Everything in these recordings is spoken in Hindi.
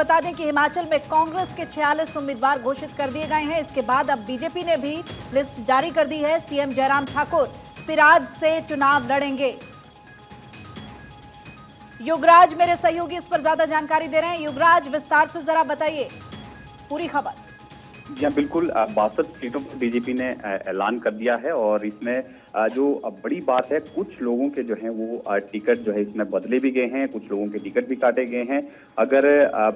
बता दें कि हिमाचल में कांग्रेस के 46 उम्मीदवार घोषित कर दिए गए हैं। इसके बाद अब बीजेपी ने भी लिस्ट जारी कर दी है। सीएम जयराम ठाकुर सिराज से चुनाव लड़ेंगे। युगराज मेरे सहयोगी इस पर ज्यादा जानकारी दे रहे हैं। युगराज, विस्तार से जरा बताइए पूरी खबर। जी हाँ, बिल्कुल 62 सीटों पर बीजेपी ने ऐलान कर दिया है और इसमें जो बड़ी बात है, कुछ लोगों के जो हैं वो टिकट जो है इसमें बदले भी गए हैं, कुछ लोगों के टिकट भी काटे गए हैं। अगर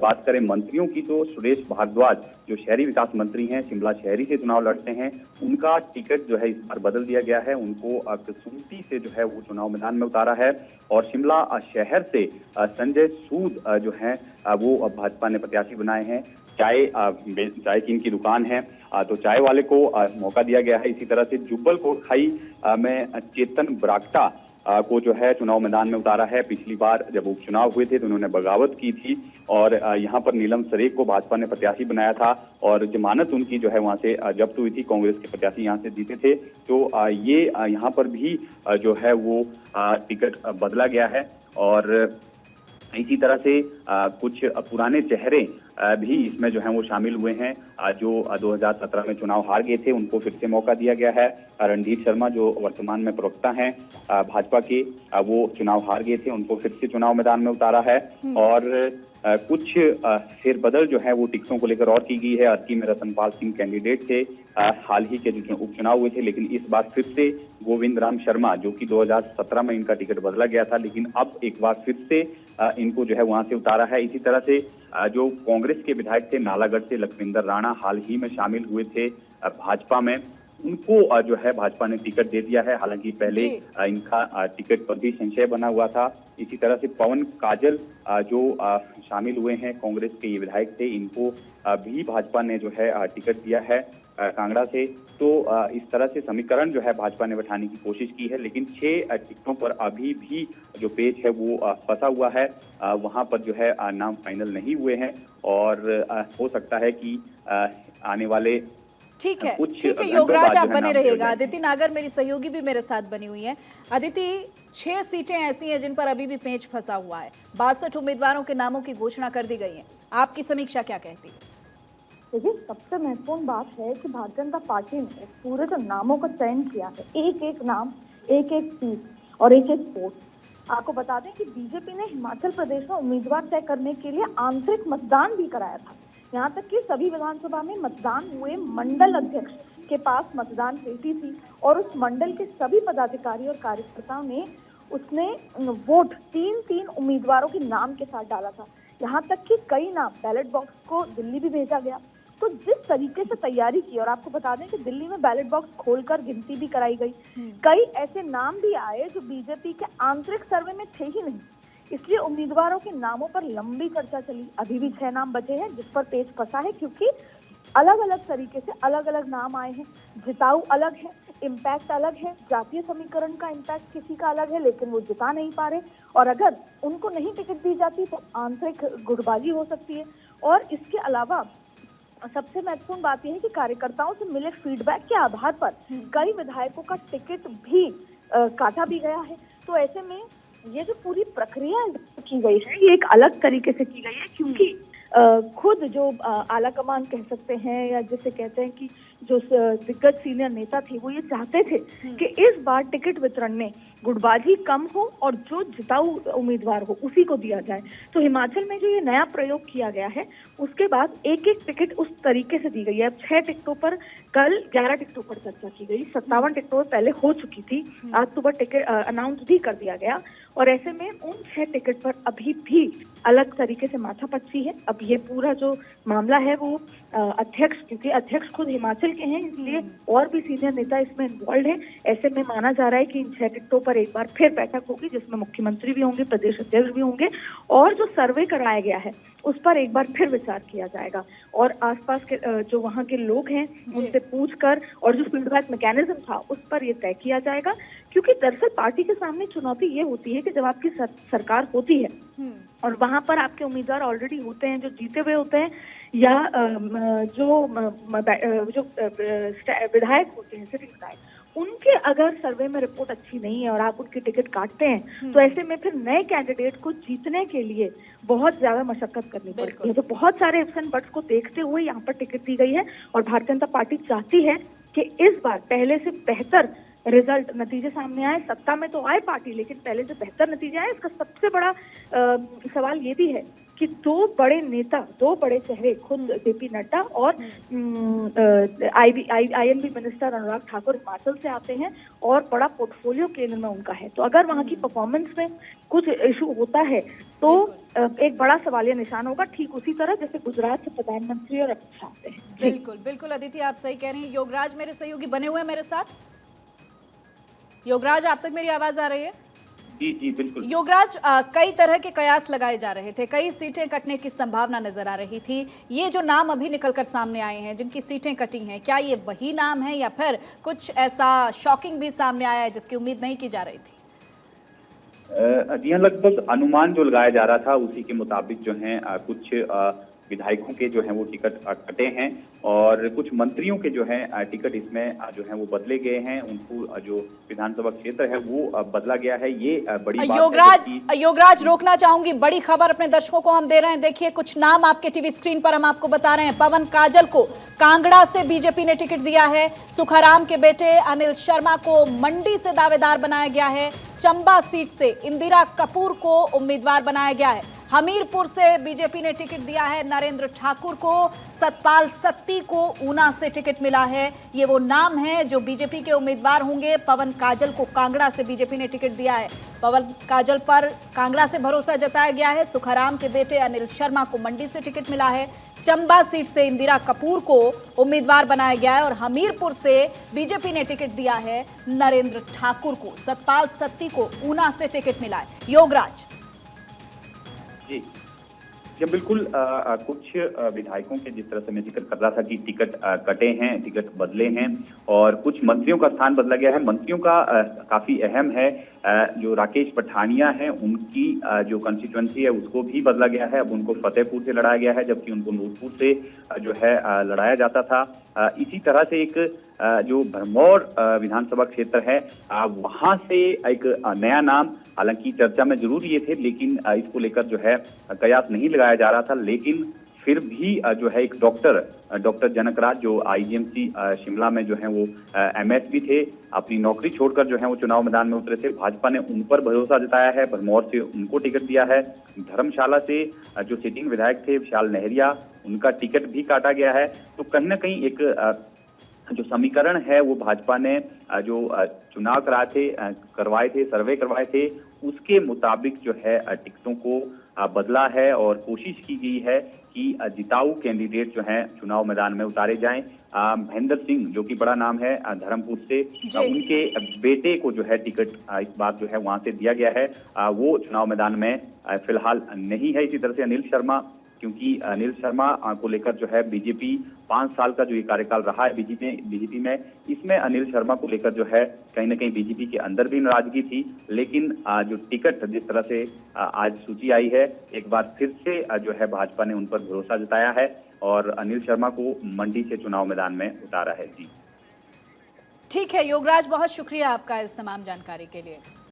बात करें मंत्रियों की तो सुरेश भारद्वाज जो शहरी विकास मंत्री हैं, शिमला शहरी से चुनाव लड़ते हैं, उनका टिकट जो है इस बार बदल दिया गया है। उनको कसुम्पटी से जो है वो चुनाव मैदान में उतारा है और शिमला शहर से संजय सूद जो है वो भाजपा ने प्रत्याशी बनाए हैं। चाय की इनकी दुकान है तो चाय वाले को मौका दिया गया है। इसी तरह से जुब्बल कोटखाई में चेतन बरागटा को जो है चुनाव मैदान में उतारा है। पिछली बार जब उपचुनाव हुए थे तो उन्होंने बगावत की थी और यहाँ पर नीलम सरेख को भाजपा ने प्रत्याशी बनाया था और जमानत उनकी जो है वहाँ से जब्त हुई थी। कांग्रेस के प्रत्याशी यहाँ से जीते थे तो ये यहाँ पर भी जो है वो टिकट बदला गया है। और इसी तरह से कुछ पुराने चेहरे भी इसमें जो है वो शामिल हुए हैं। जो 2017 में चुनाव हार गए थे उनको फिर से मौका दिया गया है। रणधीर शर्मा जो वर्तमान में प्रवक्ता हैं भाजपा के, वो चुनाव हार गए थे, उनको फिर से चुनाव मैदान में उतारा है। और कुछ फेरबदल जो है वो टिकटों को लेकर और की गई है। अर्की में रतनपाल सिंह कैंडिडेट थे हाल ही के जो उपचुनाव हुए थे, लेकिन इस बार फिर से गोविंद राम शर्मा जो कि 2017 में इनका टिकट बदला गया था, लेकिन अब एक बार फिर से इनको जो है वहां से उतारा है। इसी तरह से जो कांग्रेस के विधायक थे नालागढ़ से लखविंदर राणा हाल ही में शामिल हुए थे भाजपा में, उनको जो है भाजपा ने टिकट दे दिया है। हालांकि पहले इनका टिकट पर भी संशय बना हुआ था। इसी तरह से पवन काजल जो शामिल हुए हैं कांग्रेस के ये विधायक थे, इनको भी भाजपा ने जो है टिकट दिया है कांगड़ा से। तो इस तरह से समीकरण जो है भाजपा ने बैठाने की कोशिश की है, लेकिन 6 टिकटों पर अभी भी जो पेच है वो फंसा हुआ है। वहां पर जो है नाम फाइनल नहीं हुए हैं और हो सकता है कि आने वाले ठीक है योगराज, आप बने रहिएगा। अदिति नागर मेरी सहयोगी भी मेरे साथ बनी हुई है। अदिति, 6 सीटें ऐसी हैं जिन पर अभी भी पेंच फंसा हुआ है। 62 उम्मीदवारों के नामों की घोषणा कर दी गई है। आपकी समीक्षा क्या कहती है? देखिए, सबसे महत्वपूर्ण बात है कि भारतीय जनता पार्टी ने पूरे जो नामों का चयन किया है, एक एक नाम, एक एक सीट और एक एक पोस्ट। आपको बता दें कि बीजेपी ने हिमाचल प्रदेश में उम्मीदवार तय करने के लिए आंतरिक मतदान भी कराया था। यहाँ तक कि सभी विधानसभा में मतदान हुए मंडल अध्यक्ष के पास मतदान पेटी थी और उस मंडल के सभी पदाधिकारी और कार्यकर्ताओं ने उसने वोट 3-3 उम्मीदवारों के नाम के साथ डाला था। यहाँ तक कि कई नाम बैलेट बॉक्स को दिल्ली भी भेजा गया। तो जिस तरीके से तैयारी की, और आपको बता दें कि दिल्ली में बैलेट बॉक्स खोलकर गिनती भी कराई गई, कई ऐसे नाम भी आए जो बीजेपी के आंतरिक सर्वे में थे ही नहीं। इसलिए उम्मीदवारों के नामों पर लंबी चर्चा चली। अभी भी 6 नाम बचे हैं जिस पर पेच फंसा है, क्योंकि अलग अलग तरीके से अलग अलग नाम आए हैं। जिताऊ अलग है, इम्पैक्ट अलग है, जातीय समीकरण का इम्पैक्ट किसी का अलग है, लेकिन वो जिता नहीं पा रहे। और अगर उनको नहीं टिकट दी जाती तो आंतरिक गुटबाजी हो सकती है। और इसके अलावा सबसे महत्वपूर्ण बात यह है कि कार्यकर्ताओं से मिले फीडबैक के आधार पर कई विधायकों का टिकट भी काटा भी गया है। तो ऐसे में ये जो पूरी प्रक्रिया की गई है ये एक अलग तरीके से की गई है, क्योंकि खुद जो आला कमान कह सकते हैं या जिसे कहते हैं कि जो दिग्गज सीनियर नेता थे, वो ये चाहते थे कि इस बार टिकट वितरण में गुटबाजी कम हो और जो जिताऊ उम्मीदवार हो उसी को दिया जाए। तो हिमाचल में जो ये नया प्रयोग किया गया है उसके बाद एक एक टिकट उस तरीके से दी गई है। अब 6 टिकटों पर कल 11 टिकटों पर चर्चा की गई, 57 टिकटों पर पहले हो चुकी थी, आज सुबह टिकट अनाउंस भी कर दिया गया। और ऐसे में उन 6 टिकट पर अभी भी अलग तरीके से माथापच्ची है। अब ये पूरा जो मामला है वो अध्यक्ष, क्योंकि अध्यक्ष खुद हिमाचल के हैं, इसलिए और भी सीनियर नेता इसमें इन्वॉल्व है। ऐसे में माना जा रहा है कि इन 6 टिकटों पर एक बार फिर बैठक होगी जिसमें मुख्यमंत्री भी होंगे, प्रदेश अध्यक्ष भी होंगे और जो सर्वे कराया गया है उस पर एक बार फिर विचार किया जाएगा। और आसपास के जो वहाँ के लोग हैं उनसे पूछकर और जो फीडबैक मैकेनिज्म था उस पर ये तय किया जाएगा। क्योंकि दरअसल पार्टी के सामने चुनौती ये होती है कि जब आपकी सरकार होती है और वहां पर आपके उम्मीदवार ऑलरेडी होते हैं जो जीते हुए होते हैं, या जो विधायक होते हैं, सिटिंग विधायक, उनके अगर सर्वे में रिपोर्ट अच्छी नहीं है और आप उनकी टिकट काटते हैं तो ऐसे में फिर नए कैंडिडेट को जीतने के लिए बहुत ज्यादा मशक्कत करनी पड़ती है। तो बहुत सारे इफ्स एंड बट्स को देखते हुए यहाँ पर टिकट दी गई है और भारतीय जनता पार्टी चाहती है कि इस बार पहले से बेहतर रिजल्ट नतीजे सामने आए। सत्ता में तो आए पार्टी, लेकिन पहले से बेहतर नतीजे आए। इसका सबसे बड़ा सवाल ये भी है कि दो बड़े नेता, दो बड़े चेहरे, खुद जेपी नड्डा और आईएनबी मिनिस्टर अनुराग ठाकुर हिमाचल से आते हैं और बड़ा पोर्टफोलियो केंद्र में उनका है। तो अगर वहाँ की परफॉर्मेंस में कुछ इशू होता है तो एक बड़ा सवालिया निशान होगा, ठीक उसी तरह जैसे गुजरात से प्रधानमंत्री और अमित शाह आते हैं। बिल्कुल बिल्कुल अदिति, आप सही कह रही हैं। योगराज मेरे सहयोगी बने हुए हैं मेरे साथ। योगराज, आप तक मेरी आवाज आ रही है? जी जी बिल्कुल। योगराज, कई तरह के कयास लगाए जा रहे थे, कई सीटें कटने की संभावना नजर आ रही थी। ये जो नाम अभी निकलकर सामने आए हैं जिनकी सीटें कटी हैं, क्या ये वही नाम है या फिर कुछ ऐसा शॉकिंग भी सामने आया है जिसकी उम्मीद नहीं की जा रही थी? जी हाँ, लगभग अनुमान जो लगाया जा रहा था उसी के मुताबिक जो है कुछ विधायकों के जो है वो टिकट कटे हैं और कुछ मंत्रियों के जो है टिकट इसमें जो है वो बदले गए हैं। उनको जो विधानसभा क्षेत्र है वो बदला गया है। ये बड़ी बात है। योगराज, रोकना चाहूंगी, बड़ी खबर अपने दर्शकों को हम दे रहे हैं। देखिए, कुछ नाम आपके टीवी स्क्रीन पर हम आपको बता रहे हैं। पवन काजल को कांगड़ा से बीजेपी ने टिकट दिया है। सुखाराम के बेटे अनिल शर्मा को मंडी से दावेदार बनाया गया है। चंबा सीट से इंदिरा कपूर को उम्मीदवार बनाया गया है। हमीरपुर से बीजेपी ने टिकट दिया है नरेंद्र ठाकुर को। सतपाल सत्ती को ऊना से टिकट मिला है। ये वो नाम है जो बीजेपी के उम्मीदवार होंगे। पवन काजल को कांगड़ा से बीजेपी ने टिकट दिया है। पवन काजल पर कांगड़ा से भरोसा जताया गया है। सुखाराम के बेटे अनिल शर्मा को मंडी से टिकट मिला है। चंबा सीट से इंदिरा कपूर को उम्मीदवार बनाया गया है और हमीरपुर से बीजेपी ने टिकट दिया है नरेंद्र ठाकुर को। सतपाल सत्ती को ऊना से टिकट मिला है। योगराज जी जी बिल्कुल। कुछ विधायकों के, जिस तरह से मैं जिक्र कर रहा था कि टिकट कटे हैं, टिकट बदले हैं और कुछ मंत्रियों का स्थान बदला गया है। मंत्रियों का काफी अहम है। जो राकेश पठानिया है उनकी जो कंस्टिट्यूएंसी है उसको भी बदला गया है। अब उनको फतेहपुर से लड़ाया गया है जबकि उनको नूरपुर से जो है लड़ाया जाता था। इसी तरह से एक जो भरमौर विधानसभा क्षेत्र है वहां से एक नया नाम, हालांकि चर्चा में जरूर ये थे लेकिन इसको लेकर जो है कयास नहीं लगाया जा रहा था, लेकिन फिर भी जो है एक डॉक्टर जनकराज जो आईजीएमसी शिमला में जो है वो एमएस भी थे, अपनी नौकरी छोड़कर जो है वो चुनाव मैदान में उतरे थे। भाजपा ने उन पर भरोसा जताया है, भरमौर से उनको टिकट दिया है। धर्मशाला से जो सिटिंग विधायक थे विशाल नहरिया, उनका टिकट भी काटा गया है। तो कहीं ना कहीं एक जो समीकरण है वो भाजपा ने जो चुनाव करवाए थे, सर्वे करवाए थे, उसके मुताबिक जो है टिकटों को बदला है और कोशिश की गई है कि जिताऊ कैंडिडेट जो हैं चुनाव मैदान में उतारे जाएं। महेंद्र सिंह जो कि बड़ा नाम है धर्मपुर से, उनके बेटे को जो है टिकट इस बार जो है वहां से दिया गया है, वो चुनाव मैदान में फिलहाल नहीं है। इसी तरह से अनिल शर्मा, क्योंकि अनिल शर्मा को लेकर जो है बीजेपी 5 साल का जो ये कार्यकाल रहा है बीजेपी में, इसमें अनिल शर्मा को लेकर जो है कहीं ना कहीं बीजेपी के अंदर भी नाराजगी थी। लेकिन जो टिकट जिस तरह से आज सूची आई है, एक बार फिर से जो है भाजपा ने उन पर भरोसा जताया है और अनिल शर्मा को मंडी से चुनाव मैदान में उतारा है। जी ठीक है योगराज, बहुत शुक्रिया आपका इस तमाम जानकारी के लिए।